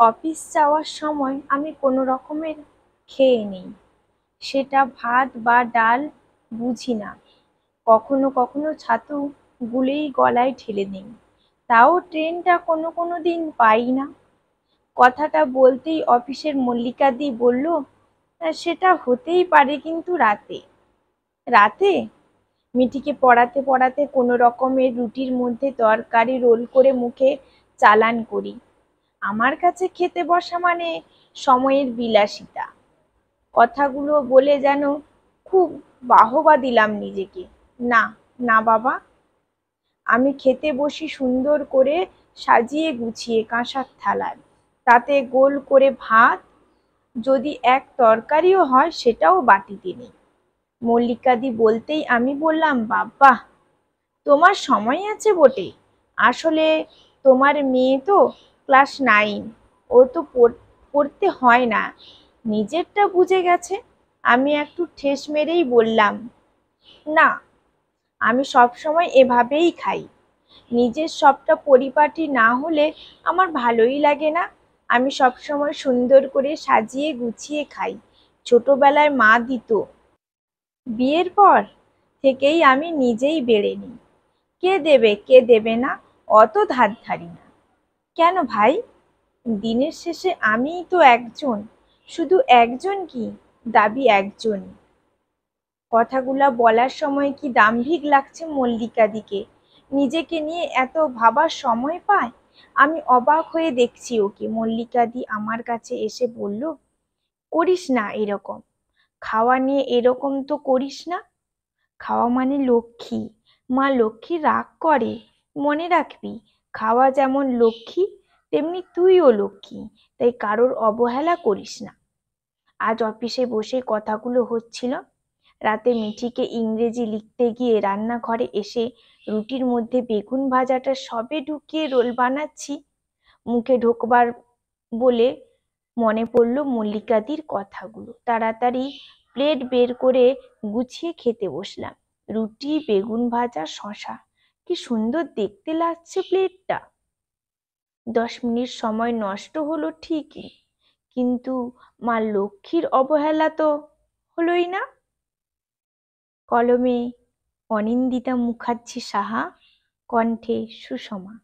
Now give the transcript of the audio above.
Office যাওয়ার সময় আমি কোনো রকমের খেয়ে নিই, সেটা ভাত বা ডাল বুঝি না। কখনো কখনো ছাতু গুলেই গলায় ঢেলে নিই, তাও ট্রেনটা কোনো কোনো দিন পাই না। কথাটা বলতেই অফিসের মল্লিকাদি বলল, সেটা হতেই পারে, কিন্তু রাতে রাতে মিঠিকে পড়াতে পড়াতে কোনো রকমের রুটির মধ্যে তরকারি রোল করে মুখে চালান করি। আমার কাছে খেতে বসা মানে সময়ের বিলাসিতা। কথাগুলো বলে যেন খুব বাহবা দিলাম নিজেকে। না, না বাবা, আমি খেতে বসি সুন্দর করে সাজিয়ে গুছিয়ে কাঁসার থালায়, তাতে গোল করে ভাত, যদি এক তরকারিও হয় সেটাও বাটিতে নেই। মল্লিকাদি বলতেই আমি বললাম, বাবা তোমার সময় আছে বটে, আসলে তোমার মেয়ে তো ক্লাস 9, ও তো পড়তে হয় না, নিজেরটা বুঝে গেছে। আমি একটু ঠেস মেরেই বললাম, না, আমি সব সময় এভাবেই খাই, নিজের সবটা পরিপাটি না হলে আমার ভালোই লাগে না। আমি সব সময় সুন্দর করে সাজিয়ে গুছিয়ে খাই, ছোটবেলায় মা দিত, বিয়ের পর থেকেই আমি নিজেই বেড়ে নিই। কে দেবে কে দেবে না, অত ধার ধারি না। কেন ভাই, দিনের শেষে আমিই তো একজন, শুধু একজন কি, দাবি একজনই। কথাগুলা বলার সময় কি দাম্ভিক লাগছে মল্লিকাদিকে, নিজেকে নিয়ে এত ভাবার সময় পায়। আমি অবাক হয়ে দেখছি ওকে। মল্লিকাদি আমার কাছে এসে বলল, করিস না এরকম, খাওয়া নিয়ে এরকম তো করিস না। খাওয়া মানে লক্ষ্মী, মা লক্ষ্মী রাগ করে, মনে রাখবি। খাওয়া যেমন লক্ষ্মী, তেমনি তুইও লক্ষ্মী, তাই কারোর অবহেলা করিস না। আজ অফিসে বসে কথাগুলো হচ্ছিল। রাতে মিঠিকে ইংরেজি লিখতে গিয়ে রান্নাঘরে এসে রুটির মধ্যে বেগুন ভাজাটা সবে ঢুকিয়ে রোল বানাচ্ছি, মুখে ঢোকবার বলে মনে পড়ল মল্লিকাদির কথাগুলো। তাড়াতাড়ি প্লেট বের করে গুছিয়ে খেতে বসলাম। রুটি, বেগুন ভাজা, শশা, কি সুন্দর দেখতে লাগছে প্লেটটা। 10 মিনিট সময় নষ্ট হলো ঠিকই, কিন্তু মা লক্ষ্মীর অবহেলা তো হলোই না। কলমে অনিন্দিতা মুখার্জি সাহা, কণ্ঠে সুষমা।